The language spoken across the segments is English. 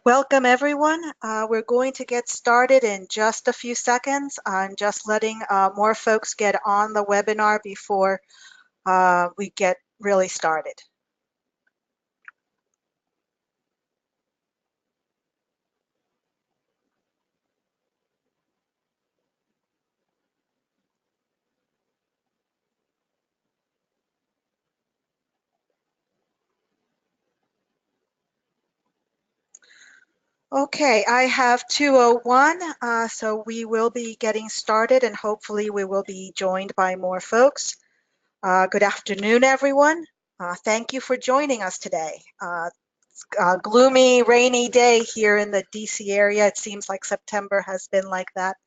Welcome, everyone. We're going to get started in just a few seconds. I'm just letting more folks get on the webinar before we get really started. Okay, I have 2:01, so we will be getting started and hopefully we will be joined by more folks. Good afternoon, everyone. Thank you for joining us today. Gloomy, rainy day here in the DC area. It seems like September has been like that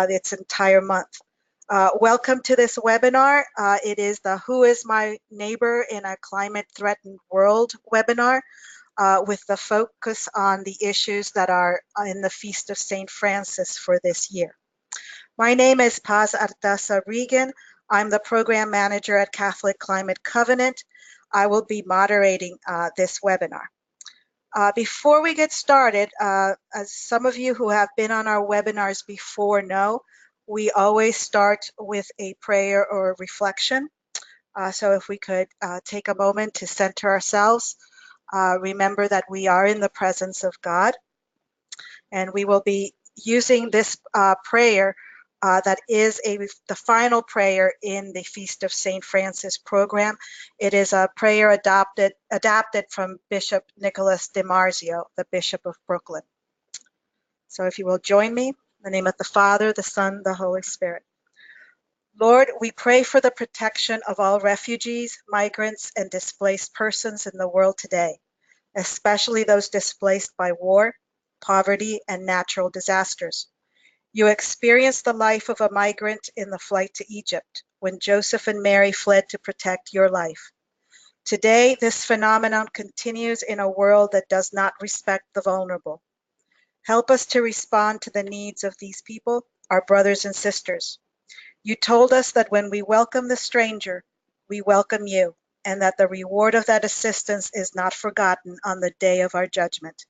its entire month. Welcome to this webinar. It is the Who is My Neighbor in a Climate Threatened World webinar with the focus on the issues that are in the Feast of St. Francis for this year. My name is Artaza-Regan. I'm the program manager at Catholic Climate Covenant. I will be moderating this webinar. Before we get started, as some of you who have been on our webinars before know, we always start with a prayer or reflection. So if we could take a moment to center ourselves, remember that we are in the presence of God, and we will be using this prayer that is the final prayer in the Feast of St. Francis program. It is a prayer adapted from Bishop Nicholas DiMarzio, the Bishop of Brooklyn. So if you will join me, in the name of the Father, the Son, the Holy Spirit. Lord, we pray for the protection of all refugees, migrants, and displaced persons in the world today, especially those displaced by war, poverty, and natural disasters. You experienced the life of a migrant in the flight to Egypt, when Joseph and Mary fled to protect your life. Today, this phenomenon continues in a world that does not respect the vulnerable. Help us to respond to the needs of these people, our brothers and sisters. You told us that when we welcome the stranger, we welcome you, and that the reward of that assistance is not forgotten on the day of our judgment.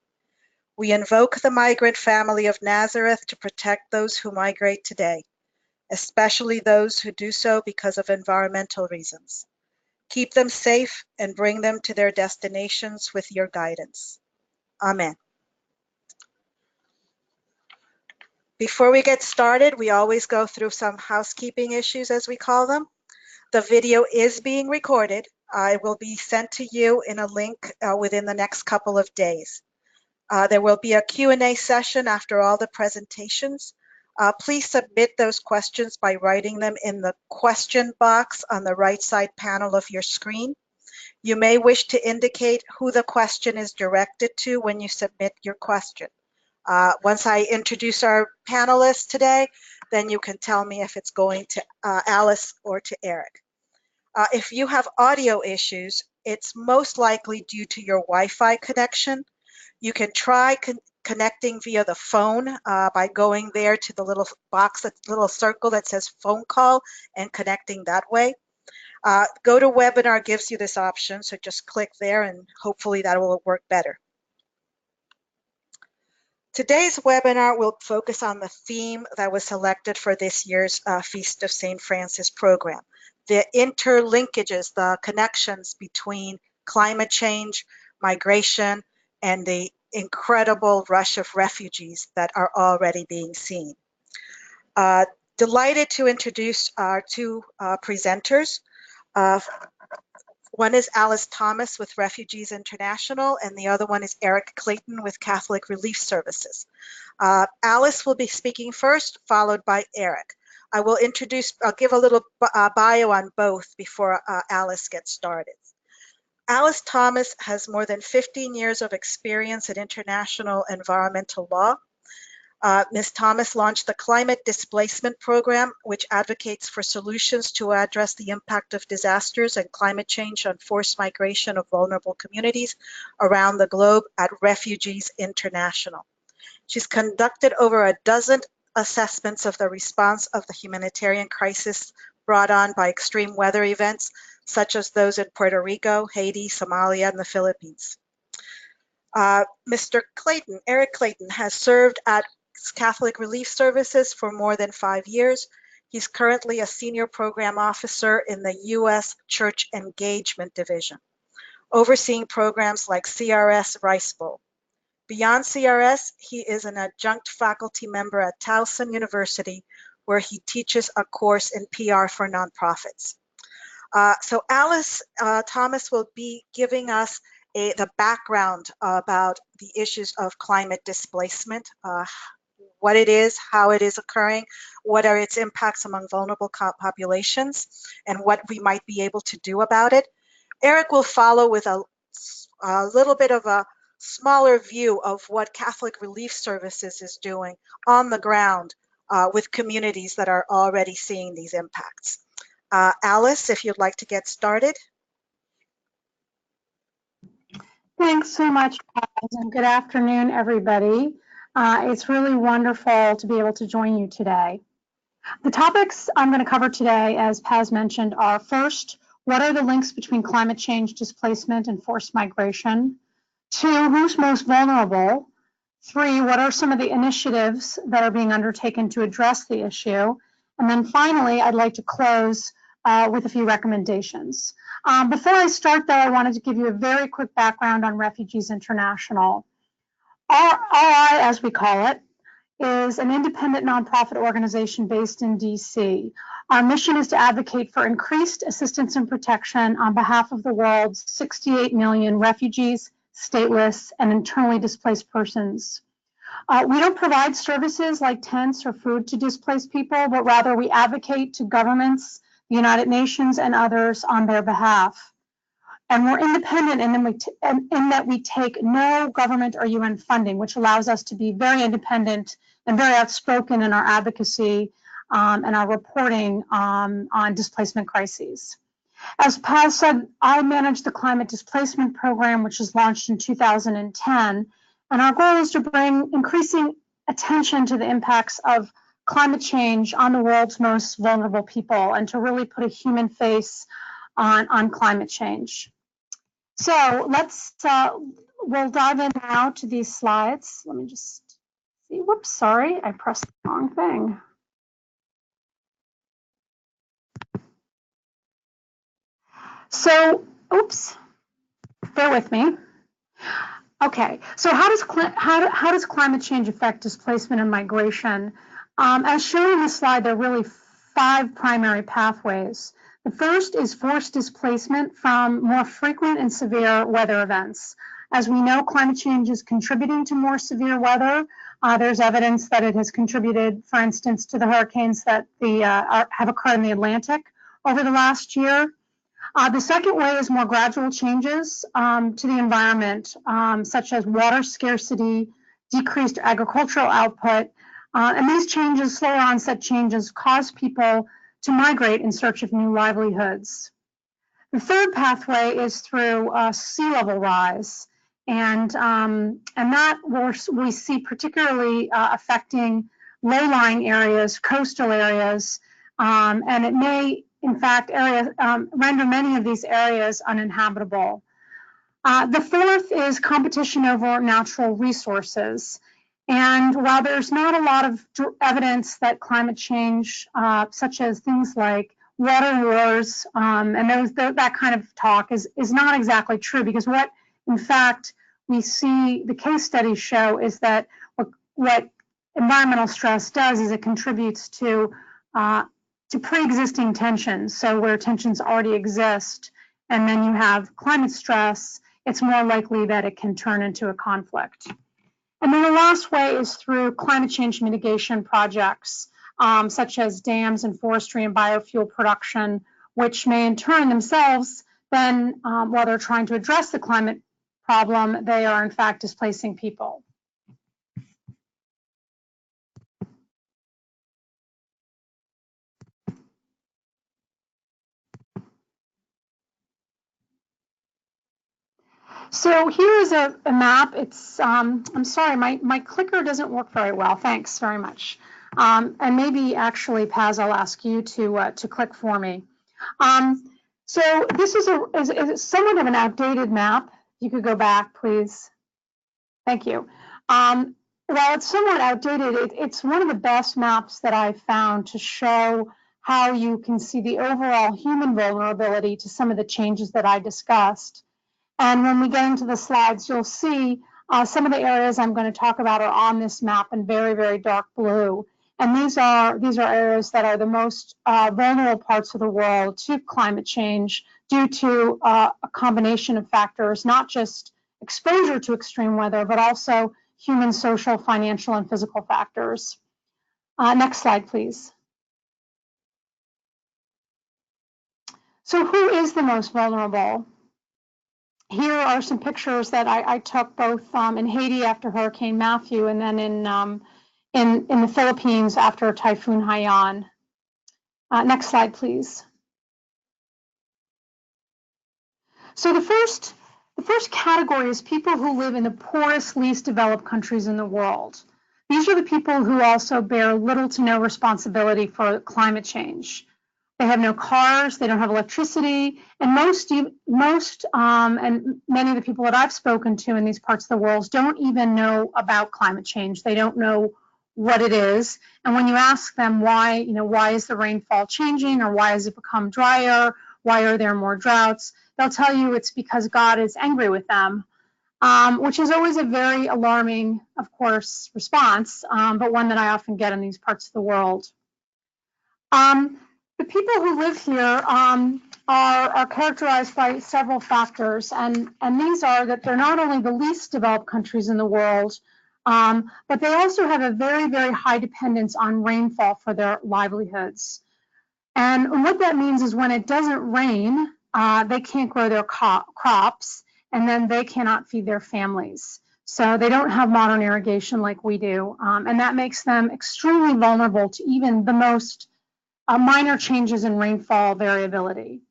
We invoke the migrant family of Nazareth to protect those who migrate today, especially those who do so because of environmental reasons. Keep them safe and bring them to their destinations with your guidance. Amen. Before we get started, we always go through some housekeeping issues, as we call them. The video is being recorded. It will be sent to you in a link within the next couple of days. There will be a Q&A session after all the presentations. Please submit those questions by writing them in the question box on the right side panel of your screen. You may wish to indicate who the question is directed to when you submit your question. Once I introduce our panelists today, then you can tell me if it's going to Alice or to Eric. If you have audio issues, it's most likely due to your Wi-Fi connection. You can try connecting via the phone by going there to the little box, that little circle that says phone call, and connecting that way. GoToWebinar gives you this option, so just click there and hopefully that will work better. Today's webinar will focus on the theme that was selected for this year's Feast of St. Francis program, the interlinkages, the connections between climate change, migration, and the incredible rush of refugees that are already being seen. Delighted to introduce our two presenters. One is Alice Thomas with Refugees International, and the other one is Eric Clayton with Catholic Relief Services. Alice will be speaking first, followed by Eric. I'll give a little bio on both before Alice gets started. Alice Thomas has more than 15 years of experience in international environmental law. Ms. Thomas launched the Climate Displacement program, which advocates for solutions to address the impact of disasters and climate change on forced migration of vulnerable communities around the globe at Refugees International. She's conducted over a dozen assessments of the response of the humanitarian crisis brought on by extreme weather events, such as those in Puerto Rico, Haiti, Somalia, and the Philippines. Mr. Clayton, Eric Clayton, has served at Catholic Relief Services for more than 5 years. He's currently a senior program officer in the U.S. Church Engagement Division, overseeing programs like CRS Rice Bowl. Beyond CRS, he is an adjunct faculty member at Towson University, where he teaches a course in PR for nonprofits. So Alice Thomas will be giving us the background about the issues of climate displacement, what it is, how it is occurring, what are its impacts among vulnerable populations, and what we might be able to do about it. Eric will follow with a little bit of a smaller view of what Catholic Relief Services is doing on the ground with communities that are already seeing these impacts. Alice, if you'd like to get started. Thanks so much, Paz, and good afternoon, everybody. It's really wonderful to be able to join you today. The topics I'm going to cover today, as Paz mentioned, are first, what are the links between climate change, displacement, and forced migration? 2, who's most vulnerable? 3, what are some of the initiatives that are being undertaken to address the issue? And then finally, I'd like to close with a few recommendations. Before I start, though, I wanted to give you a very quick background on Refugees International. RI, as we call it, is an independent nonprofit organization based in DC. Our mission is to advocate for increased assistance and protection on behalf of the world's 68 million refugees, stateless, and internally displaced persons. We don't provide services like tents or food to displaced people, but rather we advocate to governments, the United Nations, and others on their behalf. And we're independent in that we take no government or UN funding, which allows us to be very independent and very outspoken in our advocacy and our reporting on displacement crises. As Paz said, I manage the Climate Displacement Program, which was launched in 2010. And our goal is to bring increasing attention to the impacts of climate change on the world's most vulnerable people and to really put a human face on climate change. So we'll dive in now to these slides. Let me just see, whoops, sorry, I pressed the wrong thing. So, oops, bear with me. Okay, so how does climate change affect displacement and migration? As shown in the slide, there are really 5 primary pathways. The first is forced displacement from more frequent and severe weather events. As we know, climate change is contributing to more severe weather. There's evidence that it has contributed, for instance, to the hurricanes that have occurred in the Atlantic over the last year. The second way is more gradual changes to the environment, such as water scarcity, decreased agricultural output, and these changes, slower onset changes, cause people to migrate in search of new livelihoods. The third pathway is through sea level rise, and that we see particularly affecting low-lying areas, coastal areas, and it may, in fact, render many of these areas uninhabitable. The fourth is competition over natural resources. And while there's not a lot of evidence that climate change, such as things like water wars and that kind of talk is not exactly true, because what, in fact, we see the case studies show is that what environmental stress does is it contributes to pre-existing tensions. So where tensions already exist, and then you have climate stress, it's more likely that it can turn into a conflict. And then the last way is through climate change mitigation projects, such as dams and forestry and biofuel production, which may in turn themselves then, while they're trying to address the climate problem, they are in fact displacing people. So here is a map. It's, I'm sorry, my clicker doesn't work very well. Thanks very much. And maybe actually, Paz, I'll ask you to click for me. So this is somewhat of an outdated map. You could go back, please. Thank you. While it's somewhat outdated, it's one of the best maps that I've found to show how you can see the overall human vulnerability to some of the changes that I discussed. And when we get into the slides, you'll see some of the areas I'm going to talk about are on this map in very, very dark blue. And these are areas that are the most vulnerable parts of the world to climate change due to a combination of factors, not just exposure to extreme weather, but also human, social, financial, and physical factors. Next slide, please. So who is the most vulnerable? Here are some pictures that I took both in Haiti after Hurricane Matthew and then in the Philippines after Typhoon Haiyan. Next slide, please. So the first category is people who live in the poorest, least developed countries in the world. These are the people who also bear little to no responsibility for climate change. They have no cars, they don't have electricity, and most and many of the people that I've spoken to in these parts of the world don't even know about climate change. They don't know what it is. And when you ask them why is the rainfall changing, or why has it become drier, why are there more droughts, they'll tell you it's because God is angry with them, which is always a very alarming, of course, response, but one that I often get in these parts of the world. The people who live here are characterized by several factors, and these are that they're not only the least developed countries in the world, but they also have a very, very high dependence on rainfall for their livelihoods. And what that means is when it doesn't rain, they can't grow their crops, and then they cannot feed their families. So they don't have modern irrigation like we do, and that makes them extremely vulnerable to even the most minor changes in rainfall variability.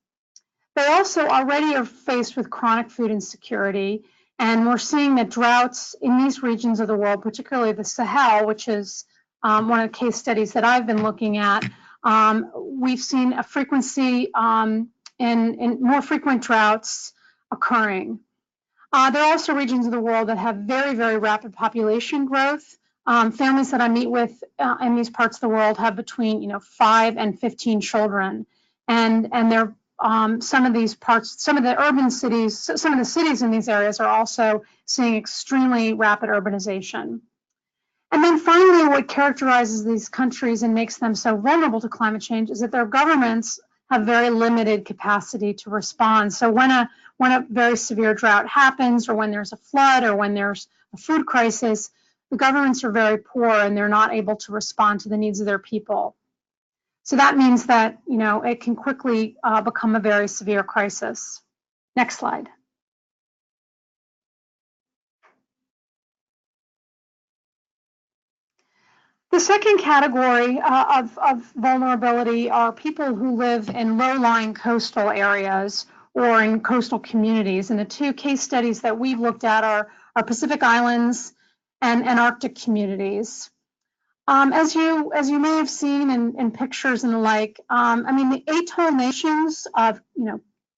They also already are faced with chronic food insecurity, and we're seeing that droughts in these regions of the world, particularly the Sahel, which is one of the case studies that I've been looking at, we've seen a frequency in more frequent droughts occurring. There are also regions of the world that have very, very rapid population growth. Families that I meet with in these parts of the world have between 5 and 15 children, and they're some of the urban cities, some of the cities in these areas are also seeing extremely rapid urbanization. And then finally, what characterizes these countries and makes them so vulnerable to climate change is that their governments have very limited capacity to respond. So when a very severe drought happens, or when there's a flood, or when there's a food crisis, the governments are very poor and they're not able to respond to the needs of their people. So that means that it can quickly become a very severe crisis. Next slide. The second category of vulnerability are people who live in low-lying coastal areas or in coastal communities. And the two case studies that we've looked at are Pacific Islands and Arctic communities. As you may have seen in pictures and the like, the atoll nations of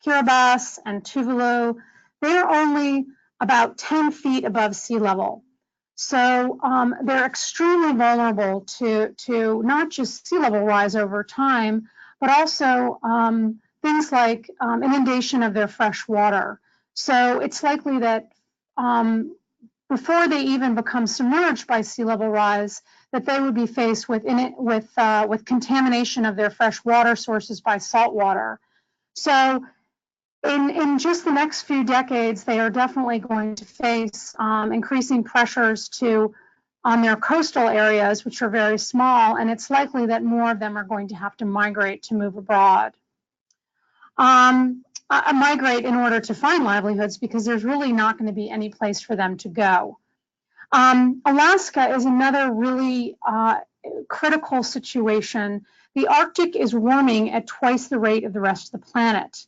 Kiribati and Tuvalu, they're only about 10 feet above sea level. So they're extremely vulnerable to not just sea level rise over time, but also things like inundation of their fresh water. So it's likely that before they even become submerged by sea level rise, that they would be faced with contamination of their fresh water sources by salt water. So in just the next few decades, they are definitely going to face increasing pressures on their coastal areas, which are very small, and it's likely that more of them are going to have to migrate to move abroad. Migrate in order to find livelihoods, because there's really not going to be any place for them to go. Alaska is another really critical situation. The Arctic is warming at twice the rate of the rest of the planet.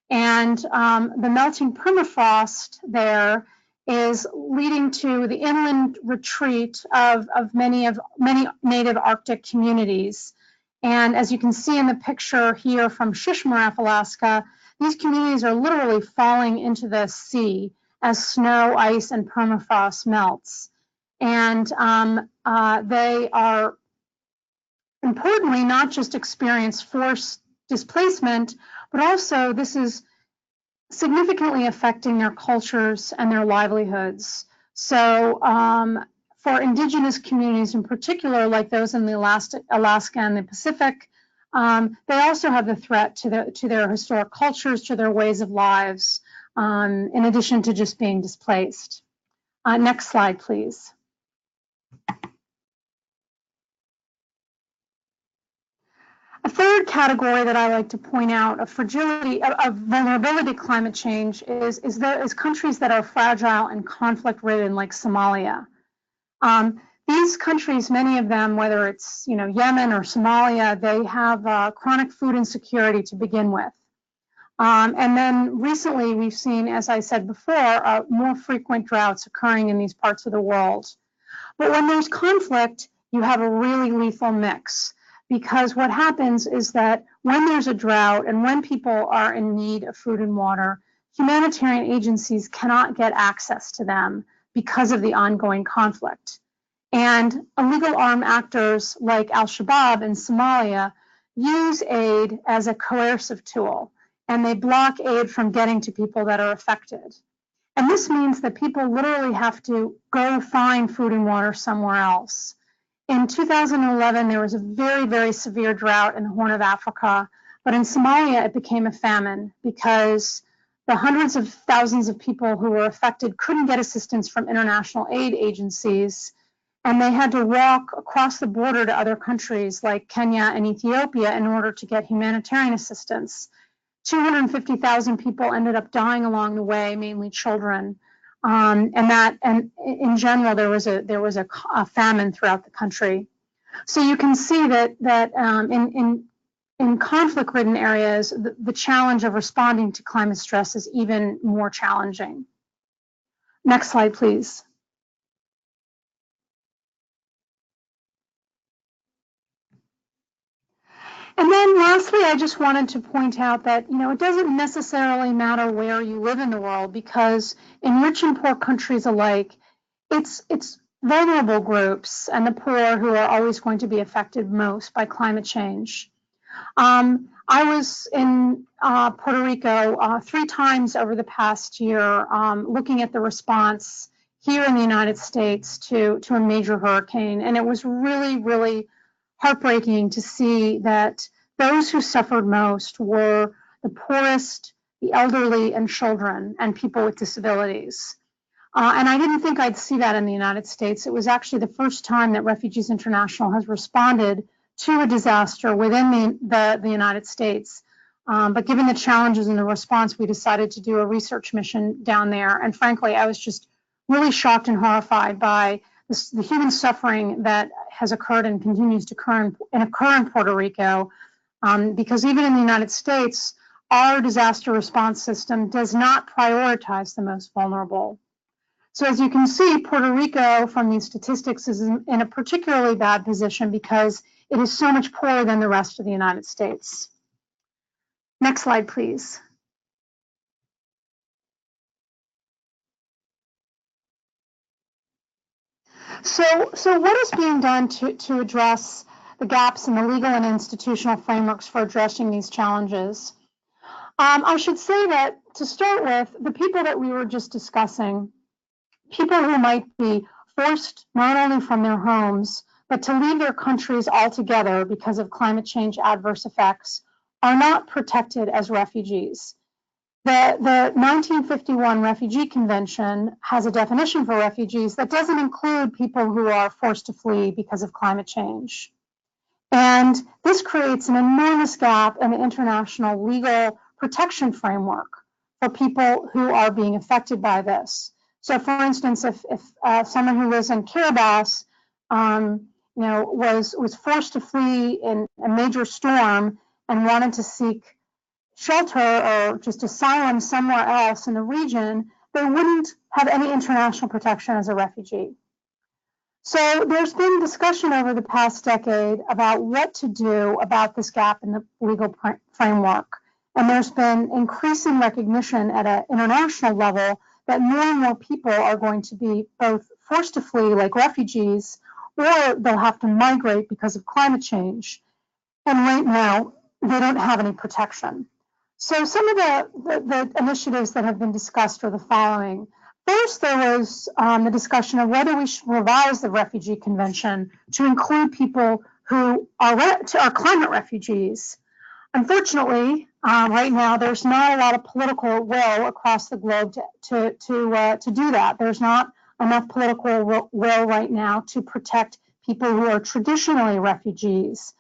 And the melting permafrost there is leading to the inland retreat of many native Arctic communities. And as you can see in the picture here from Shishmaref, Alaska, these communities are literally falling into the sea as snow, ice, and permafrost melts. And they are, importantly, not just experience forced displacement, but also this is significantly affecting their cultures and their livelihoods. So for indigenous communities in particular, like those in the Alaska and the Pacific, they also have the threat to their historic cultures, to their ways of lives, in addition to just being displaced. Next slide, please. A third category that I like to point out of fragility, of vulnerability to climate change is countries that are fragile and conflict-ridden, like Somalia. These countries, many of them, whether it's Yemen or Somalia, they have chronic food insecurity to begin with. And then recently we've seen, as I said before, more frequent droughts occurring in these parts of the world. But when there's conflict, you have a really lethal mix. Because what happens is that when there's a drought and when people are in need of food and water, humanitarian agencies cannot get access to them because of the ongoing conflict. And illegal armed actors like Al-Shabaab in Somalia use aid as a coercive tool, and they block aid from getting to people that are affected. And this means that people literally have to go find food and water somewhere else. In 2011, there was a very, very severe drought in the Horn of Africa, but in Somalia, it became a famine because the hundreds of thousands of people who were affected couldn't get assistance from international aid agencies, and they had to walk across the border to other countries like Kenya and Ethiopia in order to get humanitarian assistance. 250,000 people ended up dying along the way, mainly children. And in general, there was a famine throughout the country. So you can see that in conflict-ridden areas, the challenge of responding to climate stress is even more challenging. Next slide, please. And then lastly, I just wanted to point out that, it doesn't necessarily matter where you live in the world, because in rich and poor countries alike, it's vulnerable groups and the poor who are always going to be affected most by climate change. I was in Puerto Rico 3 times over the past year looking at the response here in the United States to a major hurricane, and it was really, really heartbreaking to see that those who suffered most were the poorest, the elderly, and children, and people with disabilities. And I didn't think I'd see that in the United States. It was actually the first time that Refugees International has responded to a disaster within the United States. But given the challenges in the response, we decided to do a research mission down there. And frankly, I was just really shocked and horrified by the human suffering that has occurred and continues to occur in Puerto Rico, because even in the United States, our disaster response system does not prioritize the most vulnerable. So as you can see, Puerto Rico, from these statistics, is in a particularly bad position because it is so much poorer than the rest of the United States. Next slide, please. So what is being done to address the gaps in the legal and institutional frameworks for addressing these challenges? I should say that, to start with, the people that we were just discussing, people who might be forced not only from their homes, but to leave their countries altogether because of climate change adverse effects, are not protected as refugees. The 1951 Refugee Convention has a definition for refugees that doesn't include people who are forced to flee because of climate change. And this creates an enormous gap in the international legal protection framework for people who are being affected by this. So for instance, if someone who lives in Kiribati was forced to flee in a major storm and wanted to seek shelter or just asylum somewhere else in the region, they wouldn't have any international protection as a refugee. So there's been discussion over the past decade about what to do about this gap in the legal framework. And there's been increasing recognition at an international level that more and more people are going to be both forced to flee like refugees, or they'll have to migrate because of climate change. And right now, they don't have any protection. So some of the initiatives that have been discussed are the following. First, there was the discussion of whether we should revise the Refugee Convention to include people who are climate refugees. Unfortunately, right now, there's not a lot of political will across the globe to do that. There's not enough political will right now to protect people who are traditionally refugees.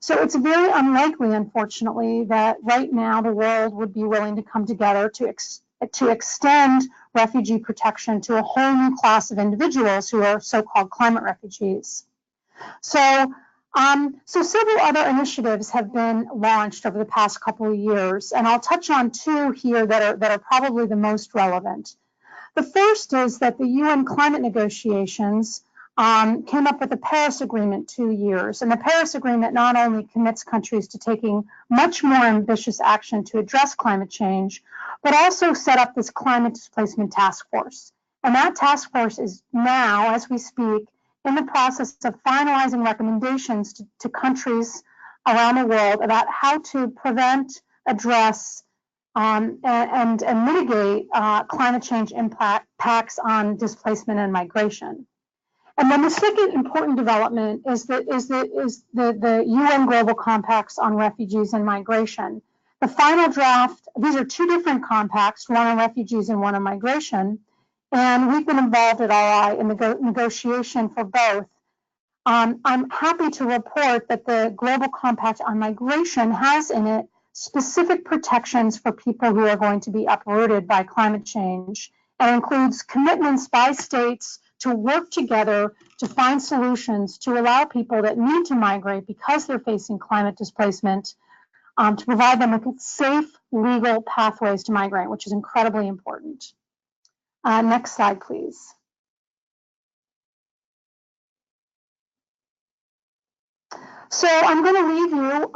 So it's very unlikely, unfortunately, that right now the world would be willing to come together to extend refugee protection to a whole new class of individuals who are so-called climate refugees. So several other initiatives have been launched over the past couple of years, and I'll touch on two here that are probably the most relevant. The first is that the UN climate negotiations came up with the Paris Agreement 2 years, and the Paris Agreement not only commits countries to taking much more ambitious action to address climate change, but also set up this climate displacement task force. And that task force is now, as we speak, in the process of finalizing recommendations to countries around the world about how to prevent, address, and mitigate climate change impacts on displacement and migration. And then the second important development is the UN Global Compacts on Refugees and Migration. The final draft, these are two different compacts, one on refugees and one on migration, and we've been involved at RI in the negotiation for both. I'm happy to report that the Global Compact on Migration has in it specific protections for people who are going to be uprooted by climate change, and includes commitments by states to work together to find solutions to allow people that need to migrate because they're facing climate displacement, to provide them with safe, legal pathways to migrate, which is incredibly important. Next slide, please. So I'm going to leave you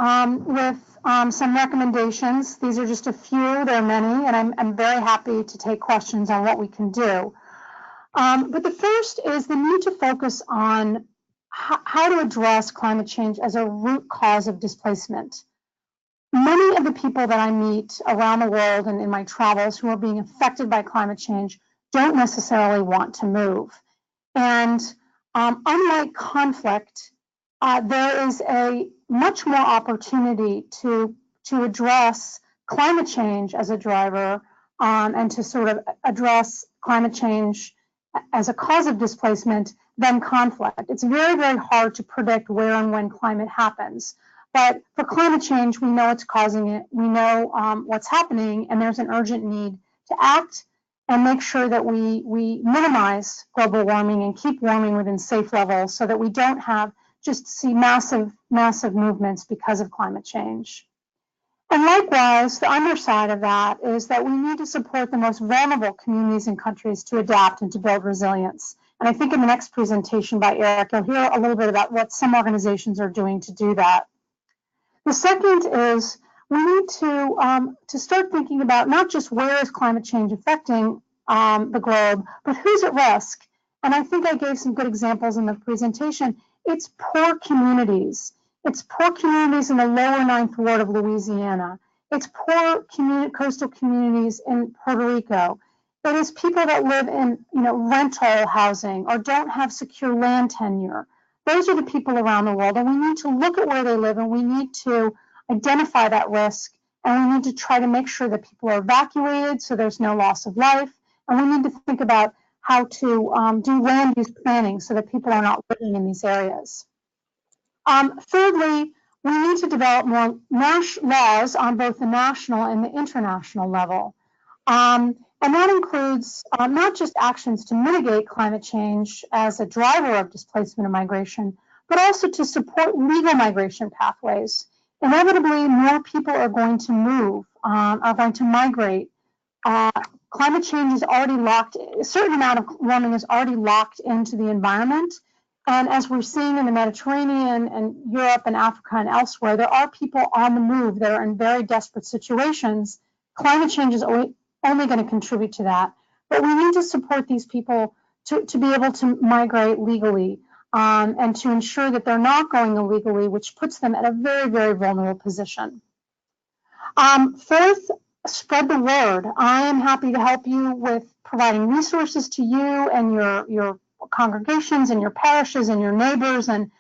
with some recommendations. These are just a few, there are many, and I'm very happy to take questions on what we can do. But the first is the need to focus on how to address climate change as a root cause of displacement. Many of the people that I meet around the world and in my travels who are being affected by climate change don't necessarily want to move. And unlike conflict, there is a much more opportunity to address climate change as a driver, and to sort of address climate change as a cause of displacement than conflict. It's very, very hard to predict where and when climate happens. But for climate change, we know it's causing it, we know what's happening, and there's an urgent need to act and make sure that we minimize global warming and keep warming within safe levels so that we don't just see massive movements because of climate change. And likewise, the underside of that is that we need to support the most vulnerable communities and countries to adapt and to build resilience. And I think in the next presentation by Eric, you'll hear a little bit about what some organizations are doing to do that. The second is we need to start thinking about not just where is climate change affecting the globe, but who's at risk. And I think I gave some good examples in the presentation. It's poor communities. It's poor communities in the lower Ninth Ward of Louisiana. It's poor coastal communities in Puerto Rico. It is people that live in rental housing or don't have secure land tenure. Those are the people around the world, and we need to look at where they live, and we need to identify that risk, and we need to try to make sure that people are evacuated so there's no loss of life, and we need to think about how to do land use planning so that people are not living in these areas. Thirdly, we need to develop more laws on both the national and the international level. And that includes not just actions to mitigate climate change as a driver of displacement and migration, but also to support legal migration pathways. Inevitably, more people are going to move, are going to migrate. Climate change is already locked, a certain amount of warming is already locked into the environment. And as we're seeing in the Mediterranean and Europe and Africa and elsewhere, there are people on the move that are in very desperate situations. Climate change is only going to contribute to that. but we need to support these people to be able to migrate legally and to ensure that they're not going illegally, which puts them at a very, very vulnerable position. Fourth, spread the word. I am happy to help you with providing resources to you and your congregations and your parishes and your neighbors and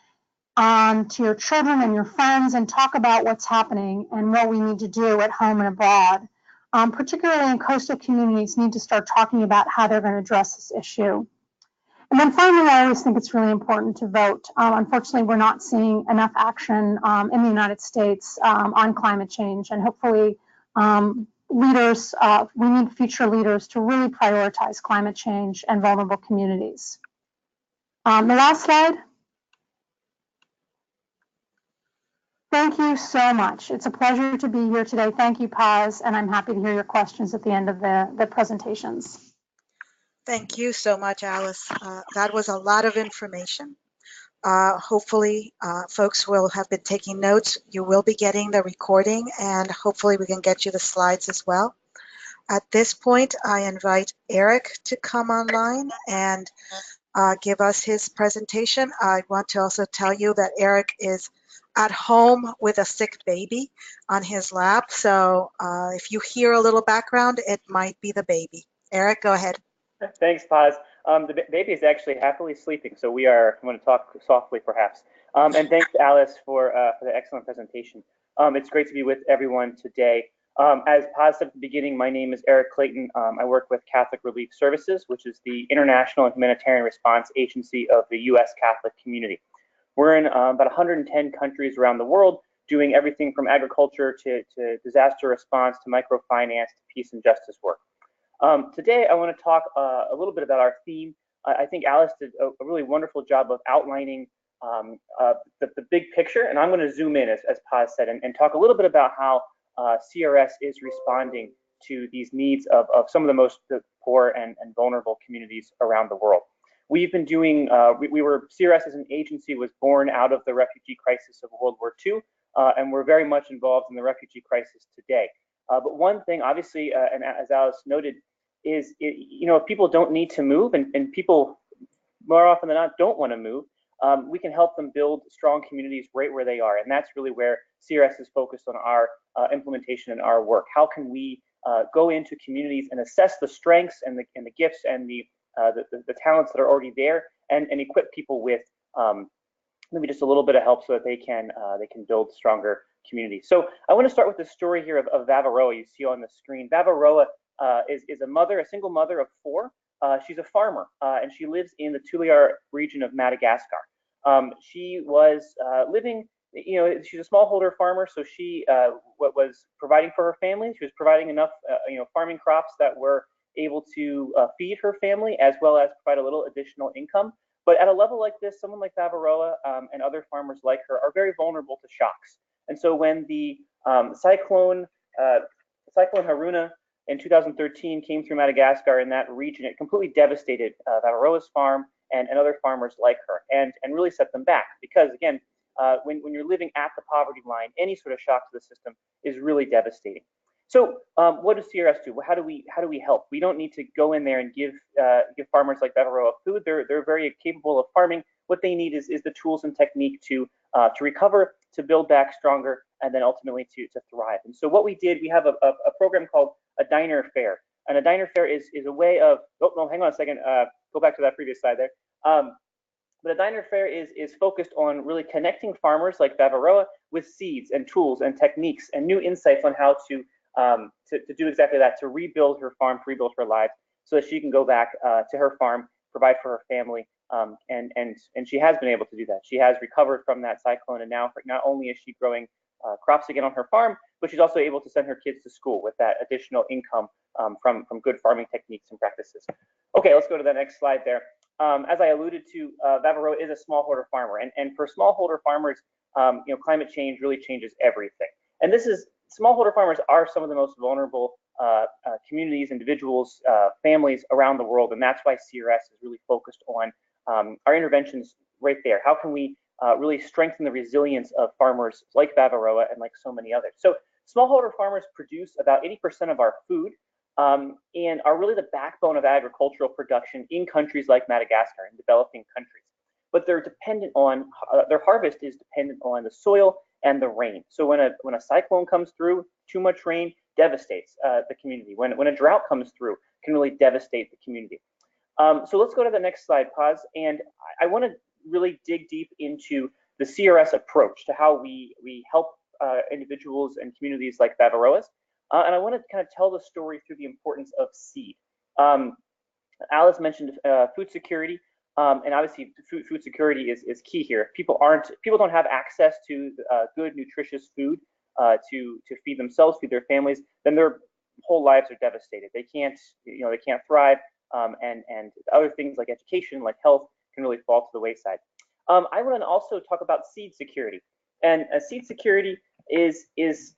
to your children and your friends, and talk about what's happening and what we need to do at home and abroad. Particularly in coastal communities, need to start talking about how they're going to address this issue. And then finally, I always think it's really important to vote. Unfortunately, we're not seeing enough action in the United States on climate change, and hopefully leaders, we need future leaders to really prioritize climate change and vulnerable communities. The last slide. Thank you so much. It's a pleasure to be here today. Thank you, Paz, and I'm happy to hear your questions at the end of the presentations. Thank you so much, Alice. That was a lot of information. Hopefully, folks will have been taking notes. You will be getting the recording, and hopefully we can get you the slides as well. At this point, I invite Eric to come online and give us his presentation. I want to also tell you that Eric is at home with a sick baby on his lap. So if you hear a little background, it might be the baby. Eric, go ahead. Thanks, Paz. The baby is actually happily sleeping, so I'm going to talk softly perhaps. And thanks, Alice, for the excellent presentation. It's great to be with everyone today. As Paz said at the beginning, my name is Eric Clayton. I work with Catholic Relief Services, which is the international and humanitarian response agency of the U.S. Catholic community. We're in about 110 countries around the world, doing everything from agriculture to disaster response to microfinance to peace and justice work. Today, I want to talk a little bit about our theme. I think Alice did a really wonderful job of outlining the big picture, and I'm going to zoom in, as Paz said, and talk a little bit about how CRS is responding to these needs of some of the most poor and vulnerable communities around the world. We've been doing, CRS as an agency was born out of the refugee crisis of World War II, and we're very much involved in the refugee crisis today. But one thing, obviously, and as Alice noted, is if people don't need to move, and people more often than not don't want to move, we can help them build strong communities right where they are, and that's really where CRS is focused on our implementation and our work. How can we go into communities and assess the strengths and the gifts and the talents that are already there, and equip people with maybe just a little bit of help so that they can build stronger communities. So I want to start with the story here of Vavaroa you see on the screen. Vavaroa is a mother, a single mother of 4. She's a farmer, and she lives in the Tuliar region of Madagascar. She was living, she's a smallholder farmer, so she was providing for her family. She was providing enough, farming crops that were able to feed her family, as well as provide a little additional income. But at a level like this, someone like Vavaroa and other farmers like her are very vulnerable to shocks. And so when the cyclone Haruna in 2013 came through Madagascar in that region, it completely devastated Vavaroa's farm and other farmers like her, and really set them back. Because again, when you're living at the poverty line, any sort of shock to the system is really devastating. So what does CRS do? How do we help? We don't need to go in there and give farmers like Vavaroa food. They're very capable of farming. What they need is the tools and technique to recover, to build back stronger, and then ultimately to thrive. And so what we did, we have a program called a diner fair. And a diner fair is a way of, oh no, hang on a second, go back to that previous slide there. But a diner fair is focused on really connecting farmers like Vavaroa with seeds and tools and techniques and new insights on how to do exactly that, to rebuild her farm, to rebuild her life, so that she can go back to her farm, provide for her family, and she has been able to do that. She has recovered from that cyclone, and now not only is she growing crops again on her farm, but she's also able to send her kids to school with that additional income from good farming techniques and practices. Okay, let's go to the next slide there. As I alluded to, Vavaroa is a smallholder farmer, and for smallholder farmers, climate change really changes everything. And smallholder farmers are some of the most vulnerable communities, individuals, families around the world, and that's why CRS is really focused on our interventions right there. How can we really strengthen the resilience of farmers like Vavaroa and like so many others? So smallholder farmers produce about 80% of our food. and are really the backbone of agricultural production in countries like Madagascar, in developing countries. But they're dependent on, their harvest is dependent on the soil and the rain. So when a cyclone comes through, too much rain devastates the community. When a drought comes through, it can really devastate the community. So let's go to the next slide, pause. And I want to really dig deep into the CRS approach to how we help individuals and communities like Faveroas. And I want to kind of tell the story through the importance of seed. Alice mentioned food security, and obviously food security is key here. People don't have access to good, nutritious food to feed themselves, feed their families, then their whole lives are devastated. They can't thrive, and other things like education, like health, can really fall to the wayside. I want to also talk about seed security, and seed security is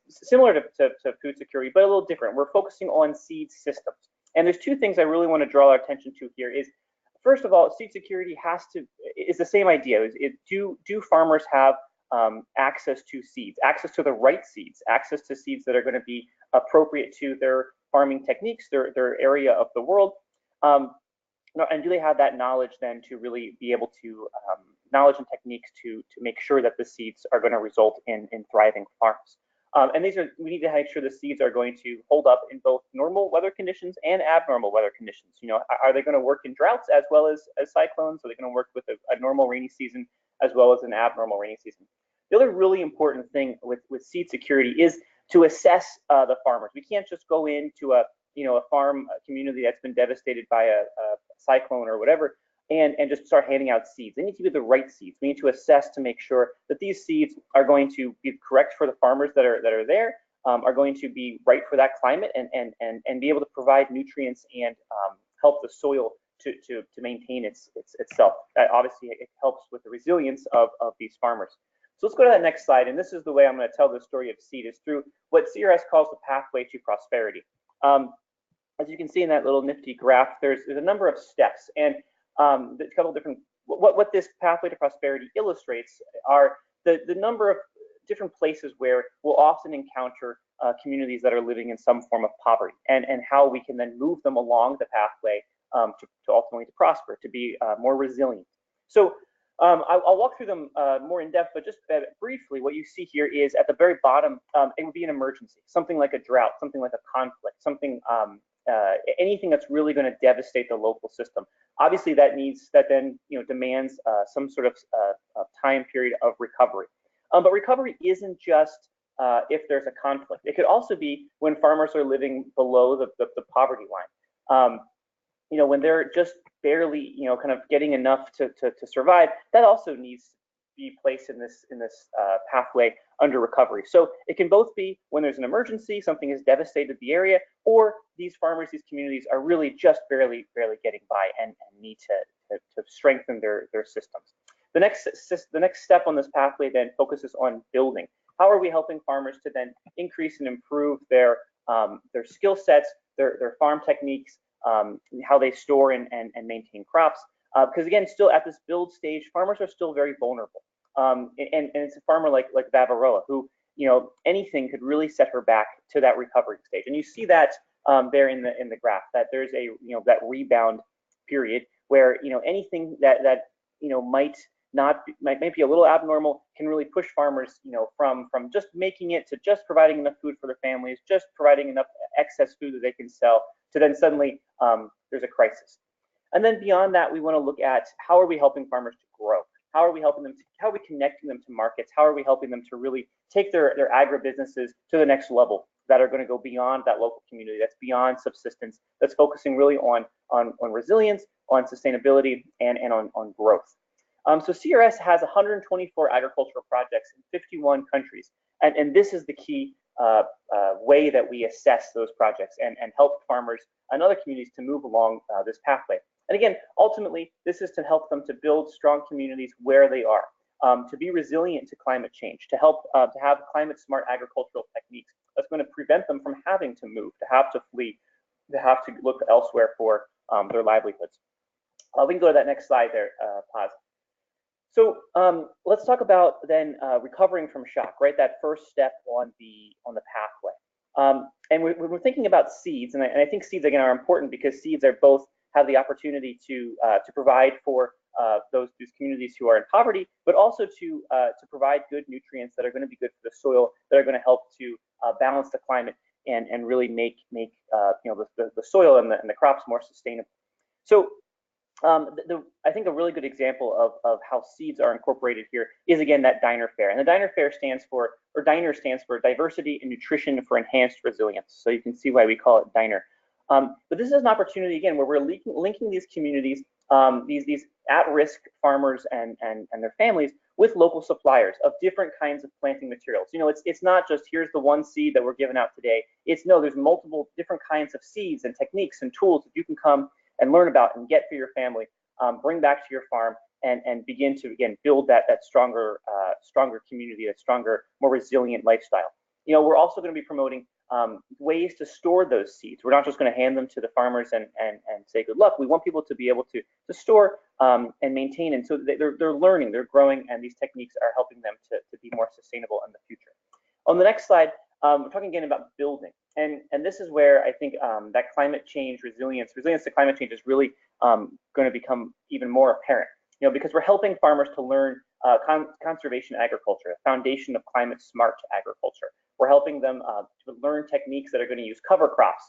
similar to food security, but a little different. We're focusing on seed systems. And there's two things I really want to draw our attention to here is, first of all, seed security is the same idea. Do farmers have access to seeds, access to the right seeds, access to seeds that are going to be appropriate to their farming techniques, their area of the world, and do they have that knowledge then to really be able to, knowledge and techniques to make sure that the seeds are going to result in thriving farms. And we need to make sure the seeds are going to hold up in both normal weather conditions and abnormal weather conditions. Are they going to work in droughts as well as cyclones? Are they going to work with a normal rainy season as well as an abnormal rainy season? The other really important thing with seed security is to assess the farmers. We can't just go into a farm community that's been devastated by a cyclone or whatever and just start handing out seeds. They need to be the right seeds. We need to assess to make sure that these seeds are going to be correct for the farmers that are there, are going to be right for that climate, and be able to provide nutrients and help the soil to maintain itself. That obviously it helps with the resilience of these farmers. So let's go to that next slide, and this is the way I'm going to tell the story of seed, is through what CRS calls the pathway to prosperity. As you can see in that little nifty graph, there's a number of steps, and a couple different. What this pathway to prosperity illustrates are the number of different places where we'll often encounter communities that are living in some form of poverty, and how we can then move them along the pathway to ultimately to prosper, to be more resilient. So I'll walk through them more in depth, but just briefly, what you see here is at the very bottom, it would be an emergency, something like a drought, something like a conflict, something, anything that's really going to devastate the local system. Obviously, that then demands some sort of time period of recovery. But recovery isn't just if there's a conflict. It could also be when farmers are living below the poverty line. When they're just barely, kind of getting enough to survive, that also needs to be placed in this pathway under recovery. So it can both be when there's an emergency, something has devastated the area, or these farmers, these communities are really just barely getting by and need to strengthen their systems. The next step on this pathway then focuses on building. How are we helping farmers to then increase and improve their skill sets, their farm techniques, how they store and maintain crops? Because again, still at this build stage, farmers are still very vulnerable. And it's a farmer like Faveroa who, anything could really set her back to that recovery stage. And you see that there in the graph, that there's a that rebound period where anything that might be a little abnormal can really push farmers from just making it to just providing enough food for their families, just providing enough excess food that they can sell, to then suddenly there's a crisis. And then beyond that, we want to look at how are we helping farmers to grow? How are we helping them? How are we connecting them to markets? How are we helping them to really take their agribusinesses to the next level that are going to go beyond that local community, that's beyond subsistence, that's focusing really on resilience, on sustainability, and on growth. So CRS has 124 agricultural projects in 51 countries, and this is the key way that we assess those projects and help farmers and other communities to move along this pathway. And again, ultimately, this is to help them to build strong communities where they are, to be resilient to climate change, to help to have climate-smart agricultural techniques that's going to prevent them from having to move, to have to flee, to have to look elsewhere for their livelihoods. We can go to that next slide there, pause. So let's talk about then recovering from shock, right? That first step on the pathway. And we're thinking about seeds, and I think seeds again are important because seeds are both have the opportunity to provide for these communities who are in poverty, but also to provide good nutrients that are going to be good for the soil, that are going to help to balance the climate and really make the soil and the crops more sustainable. So I think a really good example of how seeds are incorporated here is again that diner fair, and the diner fair stands for diversity and nutrition for enhanced resilience. So you can see why we call it diner. But this is an opportunity again where we're linking these communities, these at-risk farmers and their families with local suppliers of different kinds of planting materials. You know, it's not just here's the one seed that we're giving out today. It's no, there's multiple different kinds of seeds and techniques and tools that you can come and learn about and get for your family, bring back to your farm, and begin to again build that stronger community, a stronger, more resilient lifestyle. You know, we're also going to be promoting ways to store those seeds. We're not just going to hand them to the farmers and say good luck. We want people to be able to store and maintain, and so they're learning, they're growing, and these techniques are helping them to be more sustainable in the future. On the next slide, we're talking again about building, and this is where I think that climate change resilience to climate change is really going to become even more apparent. You know, because we're helping farmers to learn conservation agriculture, a foundation of climate smart agriculture. We're helping them to learn techniques that are going to use cover crops,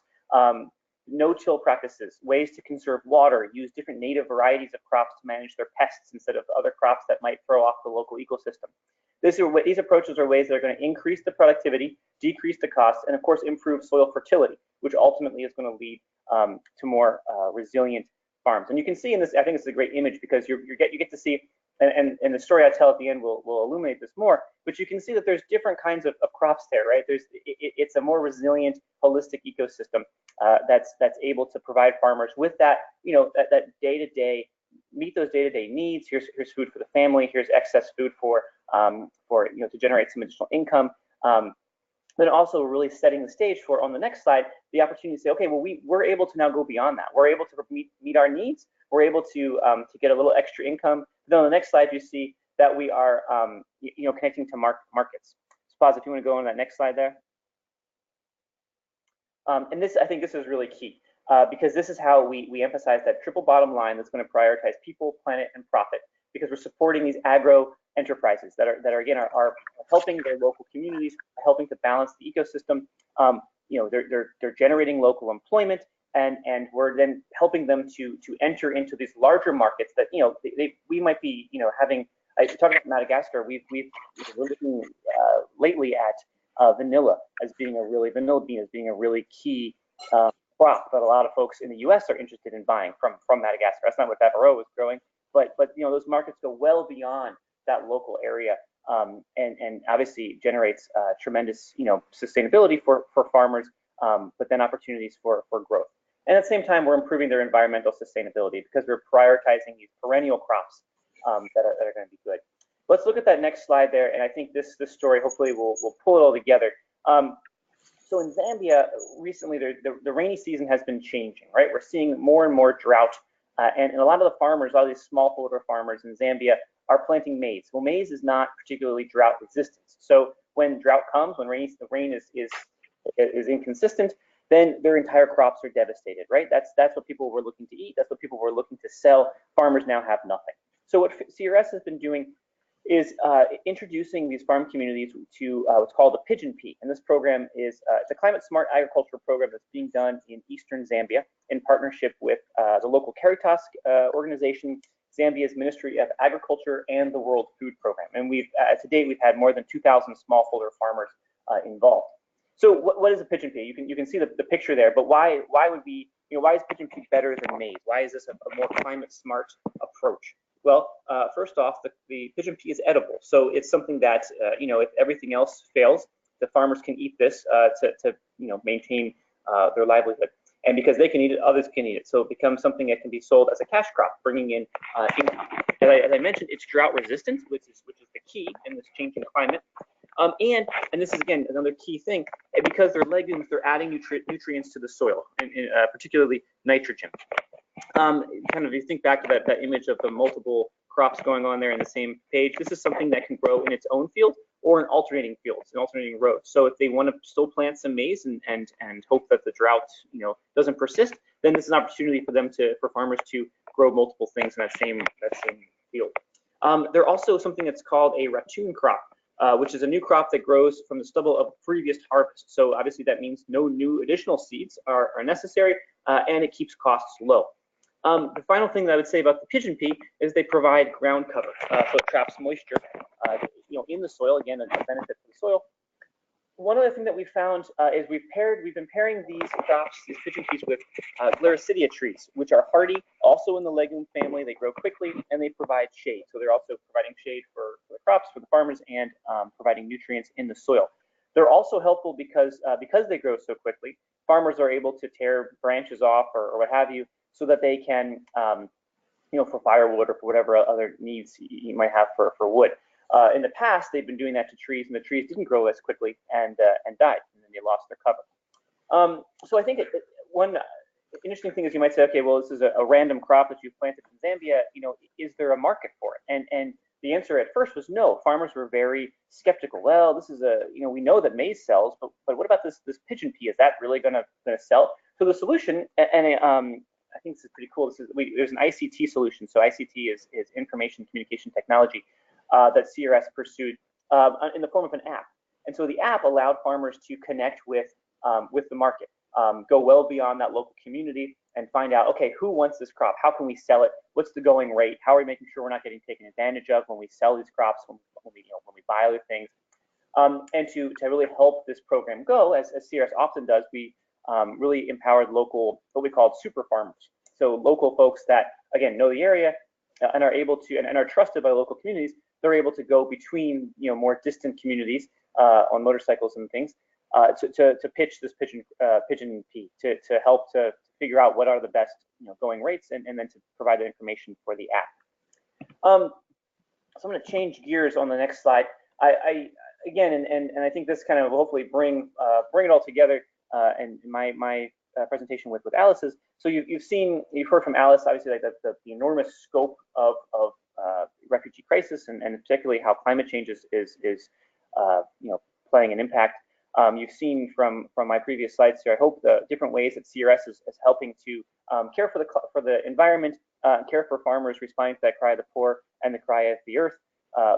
no-till practices, ways to conserve water, use different native varieties of crops to manage their pests instead of other crops that might throw off the local ecosystem. These approaches are ways that are going to increase the productivity, decrease the costs, and of course improve soil fertility, which ultimately is going to lead to more resilient farms. And you can see in this, I think this is a great image because you get to see, and the story I tell at the end will illuminate this more, but you can see that there's different kinds of crops there, right? It's a more resilient, holistic ecosystem that's able to provide farmers with that, you know, that day-to-day, meet those day-to-day needs. Here's food for the family. Here's excess food for you know, to generate some additional income. Then also really setting the stage for, on the next slide, the opportunity to say, okay, well, we're able to now go beyond that. We're able to meet our needs. We're able to get a little extra income. Then on the next slide, you see that we are, you know, connecting to markets. So, Paz, if you want to go on that next slide there. And this, I think this is really key because this is how we emphasize that triple bottom line that's going to prioritize people, planet, and profit, because we're supporting these agro enterprises that are again are helping their local communities, helping to balance the ecosystem. You know, they're generating local employment, and we're then helping them to enter into these larger markets that, you know, we might be, you know, having. Talking about Madagascar, we're looking lately at vanilla bean as being a really key crop that a lot of folks in the U.S. are interested in buying from Madagascar. That's not what Bavaroa is growing, but you know, those markets go well beyond that local area, and obviously generates tremendous, you know, sustainability for farmers, but then opportunities for growth. And at the same time, we're improving their environmental sustainability because we're prioritizing these perennial crops that are going to be good. Let's look at that next slide there, and I think this story hopefully will pull it all together. So in Zambia, recently the rainy season has been changing, right? We're seeing more and more drought, and a lot of the farmers, all these smallholder farmers in Zambia, are planting maize. Well, maize is not particularly drought resistant. So when drought comes, when the rain is inconsistent, then their entire crops are devastated, right? That's what people were looking to eat. That's what people were looking to sell. Farmers now have nothing. So what CRS has been doing is introducing these farm communities to what's called the pigeon pea. And this program is it's a climate smart agriculture program that's being done in eastern Zambia in partnership with the local Caritas organization, Zambia's Ministry of Agriculture, and the World Food Program. And to date, we've had more than 2,000 smallholder farmers involved. So what is a pigeon pea? You can see the picture there, but why would we, you know, why is pigeon pea better than maize? Why is this a more climate smart approach? Well, first off, the pigeon pea is edible, so it's something that you know, if everything else fails, the farmers can eat this to you know, maintain their livelihood. And because they can eat it, others can eat it. So it becomes something that can be sold as a cash crop, bringing in income. As I mentioned, it's drought resistant, which is the key in this changing climate. And this is again another key thing, because they're legumes, they're adding nutrients to the soil, and particularly nitrogen. Kind of, you think back to that image of the multiple crops going on there in the same page. This is something that can grow in its own field, or in alternating fields, in alternating rows. So if they want to still plant some maize and hope that the drought, doesn't persist, then this is an opportunity for farmers to grow multiple things in that same field. There's also something that's called a ratoon crop, which is a new crop that grows from the stubble of previous harvest. So obviously that means no new additional seeds are necessary, and it keeps costs low. The final thing that I would say about the pigeon pea is they provide ground cover, so it traps moisture, in the soil. Again, a benefit for the soil. One other thing that we found is we've been pairing these crops, these pigeon peas, with Gliricidia trees, which are hardy, also in the legume family. They grow quickly and they provide shade. So they're also providing shade for the crops, for the farmers, and providing nutrients in the soil. They're also helpful because they grow so quickly. Farmers are able to tear branches off or what have you, so that they can, for firewood or for whatever other needs you might have for wood. In the past, they've been doing that to trees, and the trees didn't grow as quickly and died, and then they lost their cover. So I think one interesting thing is you might say, okay, well, this is a random crop that you've planted in Zambia. Is there a market for it? And the answer at first was no. Farmers were very skeptical. Well, this is we know that maize sells, but what about this pigeon pea? Is that really going to sell? So the solution, and I think this is pretty cool. There's an ICT solution. So ICT is information communication technology that CRS pursued in the form of an app. And so the app allowed farmers to connect with the market, go well beyond that local community, and find out, okay, who wants this crop? How can we sell it? What's the going rate? How are we making sure we're not getting taken advantage of when we sell these crops, when we buy other things? And to really help this program go, as CRS often does, we really empowered local, what we called super farmers. So local folks that, again, know the area and are able to, and are trusted by local communities. They're able to go between, more distant communities on motorcycles and things to pitch this pigeon pea, to help to figure out what are the best, going rates, and then to provide the information for the app. So I'm going to change gears on the next slide. Again, and I think this kind of will hopefully bring it all together. And my presentation with Alice's. So you've heard from Alice, obviously, like the enormous scope of refugee crisis, and particularly how climate change is playing an impact. You've seen from my previous slides here, I hope, the different ways that CRS is helping to care for the environment, care for farmers, responding to that cry of the poor and the cry of the earth,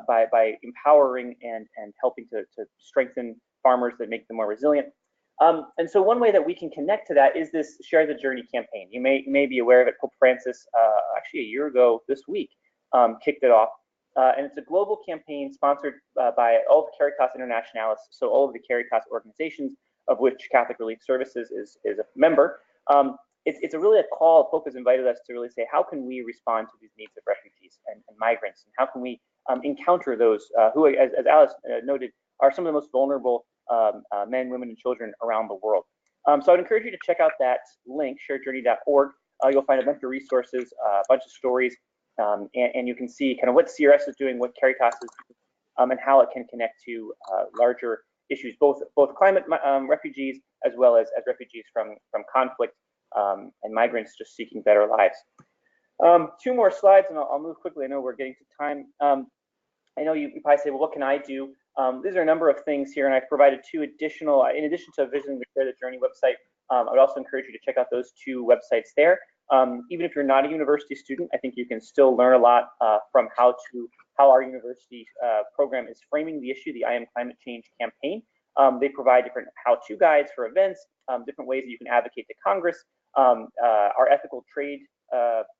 by empowering and helping to strengthen farmers that make them more resilient. And so one way that we can connect to that is this Share the Journey campaign. You may be aware of it. Pope Francis, actually a year ago this week, kicked it off. And it's a global campaign sponsored by all of the Caritas Internationalis, so all of the Caritas organizations, of which Catholic Relief Services is a member. It's really a call. Pope has invited us to really say, how can we respond to these needs of refugees and migrants, and how can we encounter those who, as Alice noted, are some of the most vulnerable men, women, and children around the world. So I'd encourage you to check out that link, sharejourney.org. You'll find a bunch of resources, a bunch of stories, and you can see kind of what CRS is doing, what Caritas is doing, and how it can connect to larger issues, both climate refugees as well as refugees from conflict and migrants just seeking better lives. 2 more slides, and I'll move quickly. I know we're getting to time. I know you probably say, well, what can I do? These are a number of things here, and I've provided 2 additional, in addition to visiting the Share the Journey website, I would also encourage you to check out those 2 websites there. Even if you're not a university student, I think you can still learn a lot from how our university program is framing the issue, the I Am Climate Change campaign. They provide different how-to guides for events, different ways that you can advocate to Congress. Our ethical trade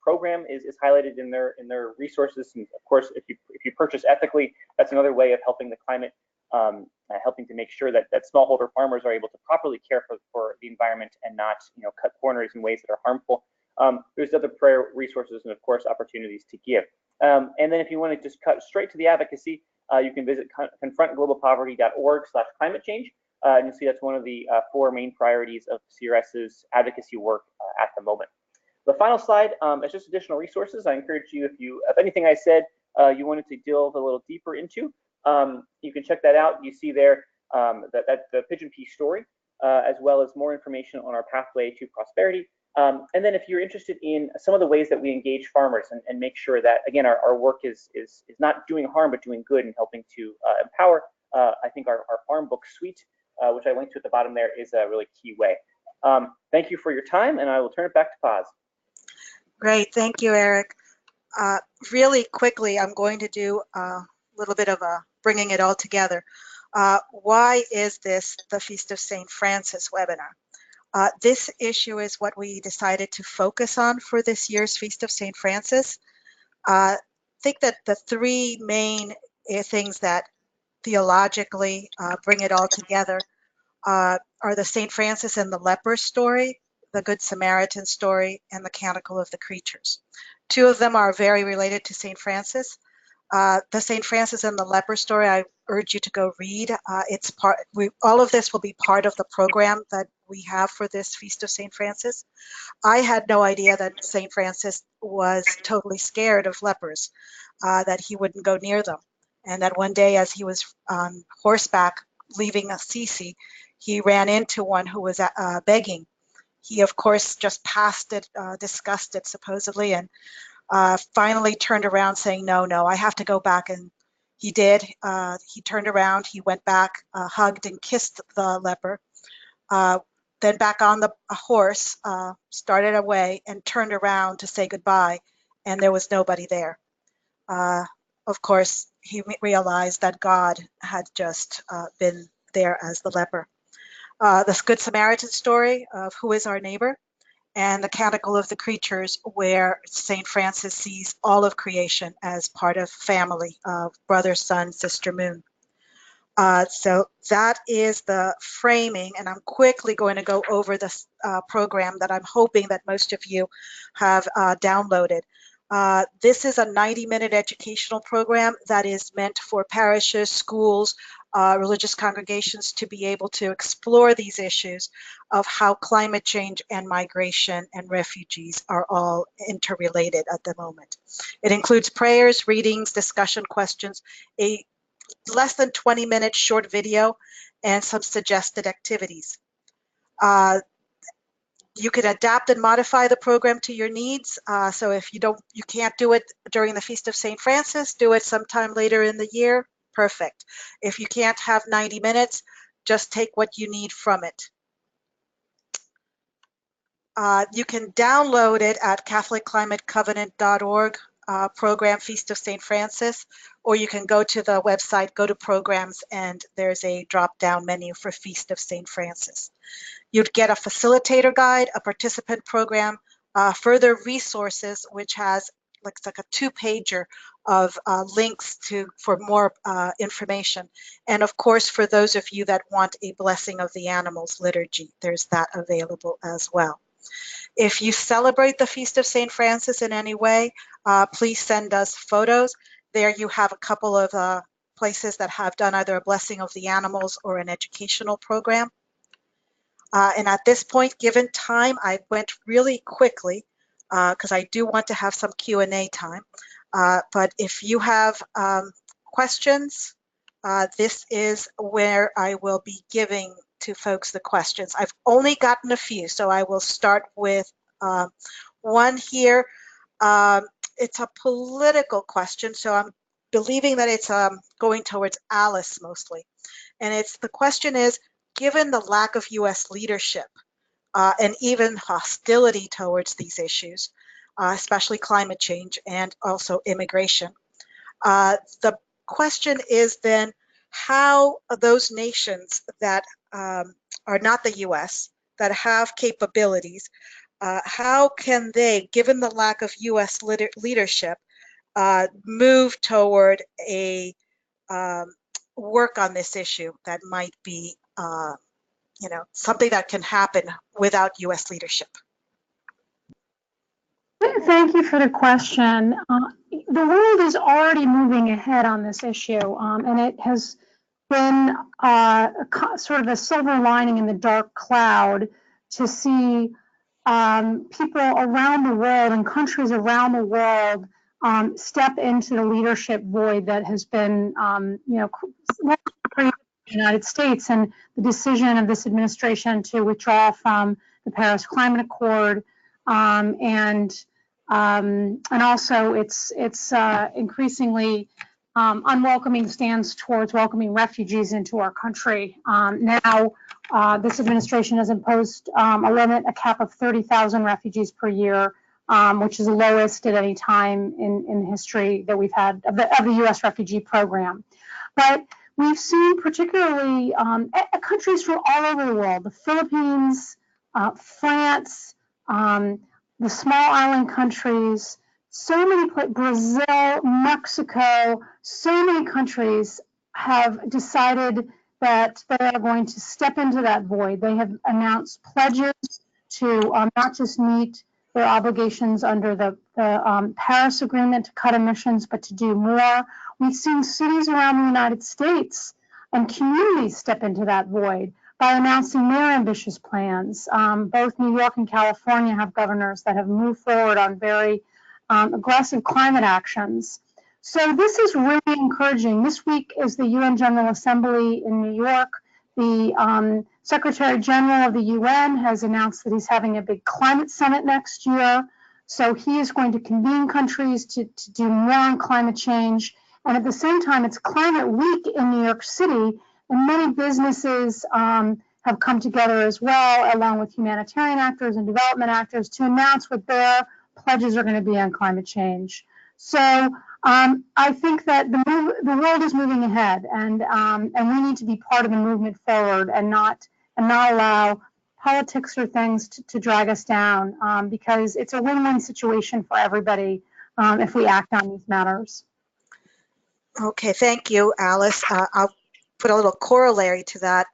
program is highlighted in their resources, and of course, if you purchase ethically, that's another way of helping the climate, helping to make sure that smallholder farmers are able to properly care for the environment and not cut corners in ways that are harmful. There's other prayer resources and of course opportunities to give. And then if you want to just cut straight to the advocacy, you can visit confrontglobalpoverty.org/climate change. And you'll see that's one of the 4 main priorities of CRS's advocacy work at the moment. The final slide is just additional resources. I encourage you, if anything I said you wanted to delve a little deeper into, you can check that out. You see there that the pigeon pea story, as well as more information on our pathway to prosperity. And then if you're interested in some of the ways that we engage farmers and make sure that, again, our work is not doing harm but doing good and helping to empower, I think our farm book suite, which I linked to at the bottom there, is a really key way. Thank you for your time, and I will turn it back to Paz. Great, thank you, Eric. Really quickly, I'm going to do a little bit of a bringing it all together. Why is this the Feast of St. Francis webinar? This issue is what we decided to focus on for this year's Feast of St. Francis. I think that the three main things that theologically bring it all together are the St. Francis and the leper story, the Good Samaritan story, and the Canticle of the Creatures. Two of them are very related to St. Francis. The St. Francis and the leper story, I urge you to go read. It's all of this will be part of the program that we have for this Feast of St. Francis. I had no idea that St. Francis was totally scared of lepers, that he wouldn't go near them. And that one day as he was on horseback leaving Assisi, he ran into one who was begging. He, of course, just passed it, disgusted supposedly, and finally turned around saying, no, I have to go back. And he did. He turned around, he went back, hugged and kissed the leper, then back on the horse, started away and turned around to say goodbye, and there was nobody there. Of course, he realized that God had just been there as the leper. The Good Samaritan story of who is our neighbor, and the Canticle of the Creatures, where St. Francis sees all of creation as part of family, brother, sun, sister, moon. So that is the framing, and I'm quickly going to go over this program that I'm hoping that most of you have downloaded. This is a 90-minute educational program that is meant for parishes, schools, religious congregations to be able to explore these issues of how climate change and migration and refugees are all interrelated at the moment. It includes prayers, readings, discussion questions, a less than 20-minute short video, and some suggested activities. You can adapt and modify the program to your needs. So if you can't do it during the Feast of St. Francis, do it sometime later in the year. Perfect. If you can't have 90 minutes, just take what you need from it. You can download it at CatholicClimateCovenant.org, program Feast of St. Francis, or you can go to the website, go to programs, and there's a drop-down menu for Feast of St. Francis. You'd get a facilitator guide, a participant program, further resources, which has looks like a 2-pager of links for more information. And of course, for those of you that want a Blessing of the Animals liturgy, there's that available as well. If you celebrate the Feast of St. Francis in any way, please send us photos. There you have a couple of places that have done either a Blessing of the Animals or an educational program. And at this point, given time, I went really quickly because I do want to have some Q&A time. But if you have questions, this is where I will be giving to folks the questions. I've only gotten a few, so I will start with one here. It's a political question, so I'm believing that it's going towards Alice mostly. And the question is, given the lack of U.S. leadership and even hostility towards these issues, especially climate change and also immigration, the question is then how those nations that are not the U.S., that have capabilities, how can they, given the lack of U.S. leadership, move toward a work on this issue that might be, something that can happen without U.S. leadership? Thank you for the question. The world is already moving ahead on this issue, and it has been sort of a silver lining in the dark cloud to see people around the world and countries around the world step into the leadership void that has been, created in the United States, and the decision of this administration to withdraw from the Paris Climate Accord, and also it's increasingly unwelcoming stance towards welcoming refugees into our country. Now, this administration has imposed a cap of 30,000 refugees per year, which is the lowest at any time in history that we've had of the U.S. refugee program. But we've seen particularly countries from all over the world, the Philippines, France, the small island countries, so many, Brazil, Mexico, so many countries have decided that they are going to step into that void. They have announced pledges to not just meet their obligations under the Paris Agreement to cut emissions, but to do more. We've seen cities around the United States and communities step into that void by announcing their ambitious plans. Both New York and California have governors that have moved forward on very aggressive climate actions. So this is really encouraging. This week is the UN General Assembly in New York. The Secretary General of the UN has announced that he's having a big climate summit next year. So he is going to convene countries to do more on climate change. And at the same time, it's Climate Week in New York City, and many businesses have come together as well, along with humanitarian actors and development actors, to announce what their pledges are going to be on climate change. So I think that the world is moving ahead, and we need to be part of the movement forward, and not allow politics or things to drag us down, because it's a win-win situation for everybody if we act on these matters. Okay, thank you, Alice. I'll put a little corollary to that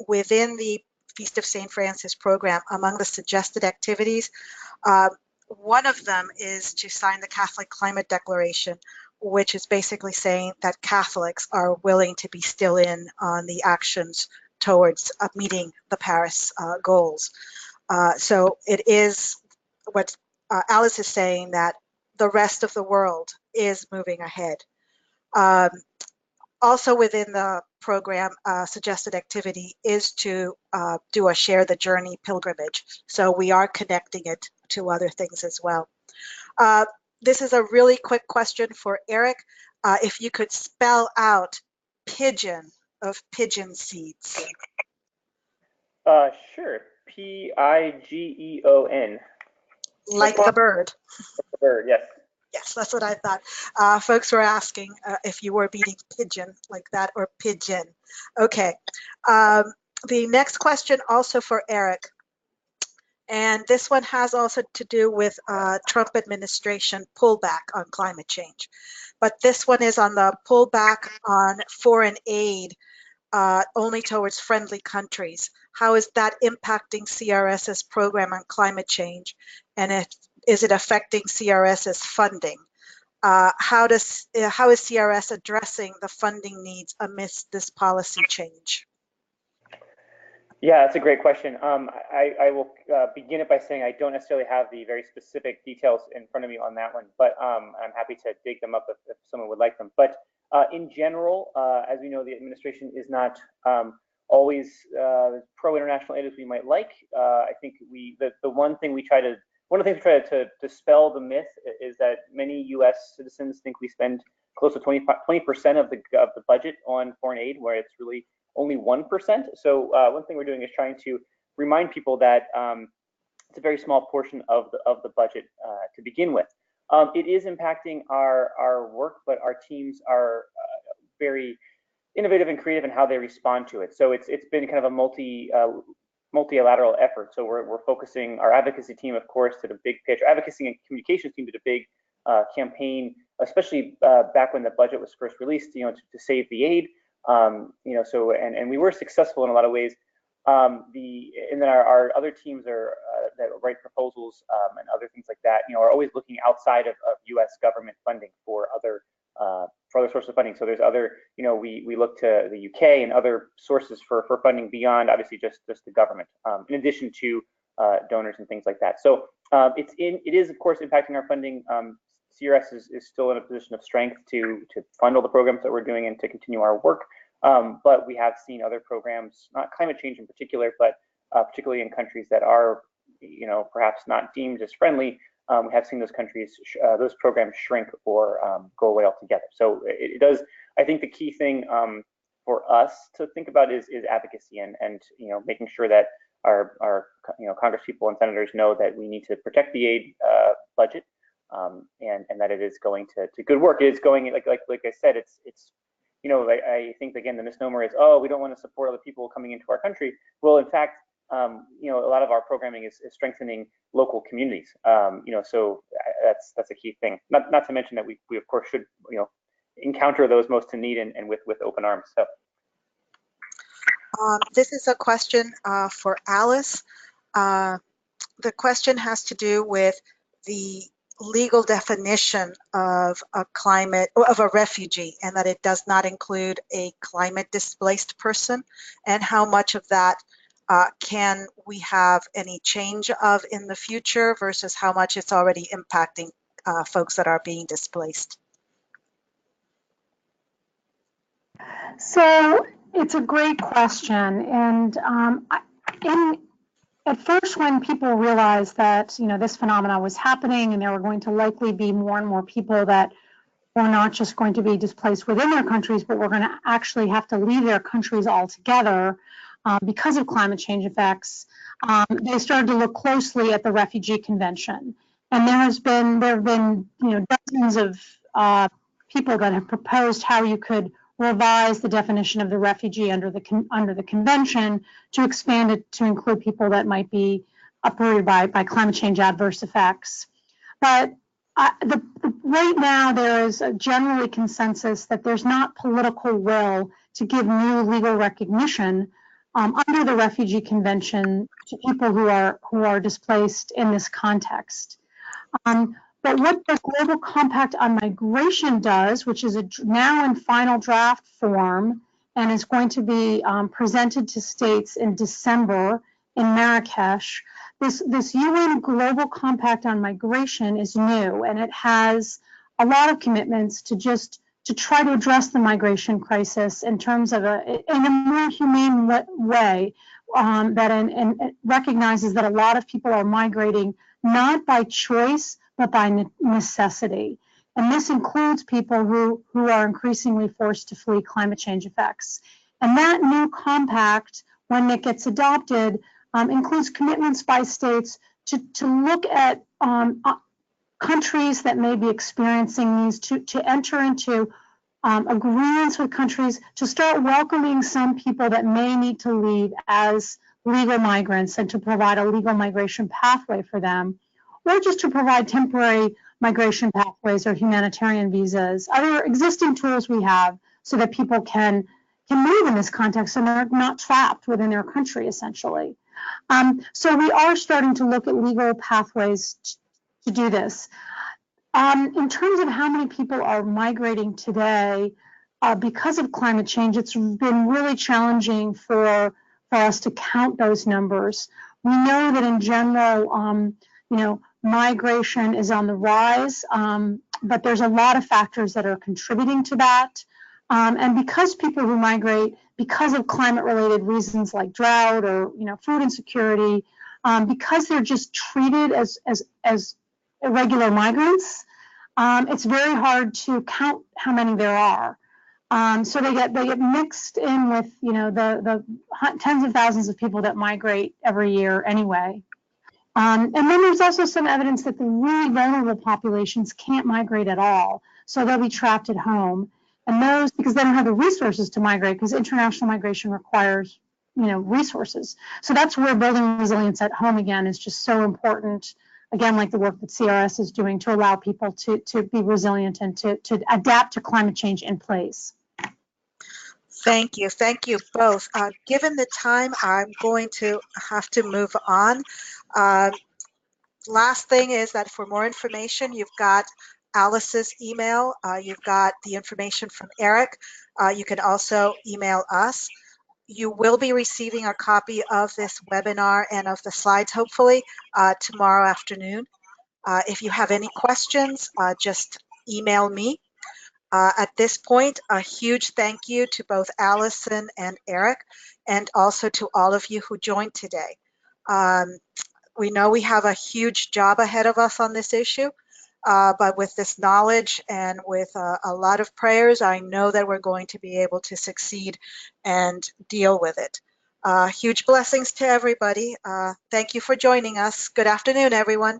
within the Feast of St. Francis program, among the suggested activities, one of them is to sign the Catholic Climate Declaration, which is basically saying that Catholics are willing to be still in on the actions towards meeting the Paris goals. So it is what Alice is saying, that the rest of the world is moving ahead. Also within the program, suggested activity is to do a Share the Journey pilgrimage. So we are connecting it to other things as well. This is a really quick question for Eric. If you could spell out pigeon of pigeon seeds. Sure. Pigeon. Like the bird. The bird, yes. Yes, that's what I thought. Folks were asking if you were meaning pigeon like that or pigeon. Okay. The next question also for Eric. And this one has also to do with Trump administration pullback on climate change. But this one is on the pullback on foreign aid only towards friendly countries. How is that impacting CRS's program on climate change? And is it affecting CRS's funding? How is CRS addressing the funding needs amidst this policy change? Yeah, that's a great question. I will begin it by saying I don't necessarily have the very specific details in front of me on that one, but I'm happy to dig them up if someone would like them. But in general, as we know, the administration is not always pro-international aid as we might like. I think the one of the things we try to dispel the myth is that many U.S. citizens think we spend close to 20% of the budget on foreign aid, where it's really only 1%. So one thing we're doing is trying to remind people that it's a very small portion of the budget to begin with. It is impacting our work, but our teams are very innovative and creative in how they respond to it. So it's been kind of a multilateral effort. So we're focusing, our advocacy team, of course, did a big pitch. Our advocacy and communications team did a big campaign, especially back when the budget was first released, to save the aid. So we were successful in a lot of ways. And then our other teams that write proposals and other things like that, are always looking outside of U.S. government funding for other sources of funding. So there's other, we look to the UK and other sources for funding beyond obviously just the government, in addition to donors and things like that. So it is of course impacting our funding. CRS is still in a position of strength to fund all the programs that we're doing and to continue our work. But we have seen other programs, not climate change in particular, but particularly in countries that are, perhaps not deemed as friendly, we have seen those countries, those programs shrink or go away altogether. So it does. I think the key thing for us to think about is advocacy and making sure that our Congresspeople and senators know that we need to protect the aid budget and that it is going to good work. It is going like I said. It's I think again the misnomer is, oh, we don't want to support other people coming into our country. Well, in fact, a lot of our programming is strengthening local communities. So that's a key thing. Not to mention that we of course should encounter those most in need and with open arms. So. This is a question for Alice. The question has to do with the legal definition of a refugee, and that it does not include a climate displaced person, and how much of that can we have any change of in the future versus how much it's already impacting folks that are being displaced. So it's a great question, and at first, when people realized that this phenomena was happening, and there were going to likely be more and more people that were not just going to be displaced within their countries, but were going to actually have to leave their countries altogether because of climate change effects, they started to look closely at the Refugee Convention, and there have been dozens of people that have proposed how you could revise the definition of the refugee under the convention to expand it to include people that might be uprooted by climate change adverse effects. But right now there is a generally consensus that there's not political will to give new legal recognition under the Refugee Convention to people who are displaced in this context. But what the Global Compact on Migration does, which is now in final draft form and is going to be presented to states in December in Marrakesh, this UN Global Compact on Migration is new, and it has a lot of commitments to try to address the migration crisis in terms of in a more humane way that recognizes that a lot of people are migrating not by choice, but by necessity. And this includes people who are increasingly forced to flee climate change effects. And that new compact, when it gets adopted, includes commitments by states to look at countries that may be experiencing these, to enter into agreements with countries to start welcoming some people that may need to leave as legal migrants and to provide a legal migration pathway for them, or just to provide temporary migration pathways or humanitarian visas, other existing tools we have so that people can move in this context and they're not trapped within their country, essentially. So we are starting to look at legal pathways to do this. In terms of how many people are migrating today, because of climate change, it's been really challenging for us to count those numbers. We know that in general, migration is on the rise, but there's a lot of factors that are contributing to that. And because people who migrate, because of climate-related reasons like drought or food insecurity, because they're just treated as irregular migrants, it's very hard to count how many there are. So they get mixed in with the tens of thousands of people that migrate every year anyway. And then there's also some evidence that the really vulnerable populations can't migrate at all, so they'll be trapped at home. And those, because they don't have the resources to migrate, because international migration requires resources. So that's where building resilience at home again is just so important. Again, like the work that CRS is doing to allow people to be resilient and to adapt to climate change in place. Thank you both. Given the time, I'm going to have to move on. Last thing is that for more information, you've got Alice's email, you've got the information from Eric. You can also email us. You will be receiving a copy of this webinar and of the slides, hopefully, tomorrow afternoon. If you have any questions, just email me. At this point, a huge thank you to both Allison and Eric, and also to all of you who joined today. We know we have a huge job ahead of us on this issue, but with this knowledge and with a lot of prayers, I know that we're going to be able to succeed and deal with it. Huge blessings to everybody. Thank you for joining us. Good afternoon, everyone.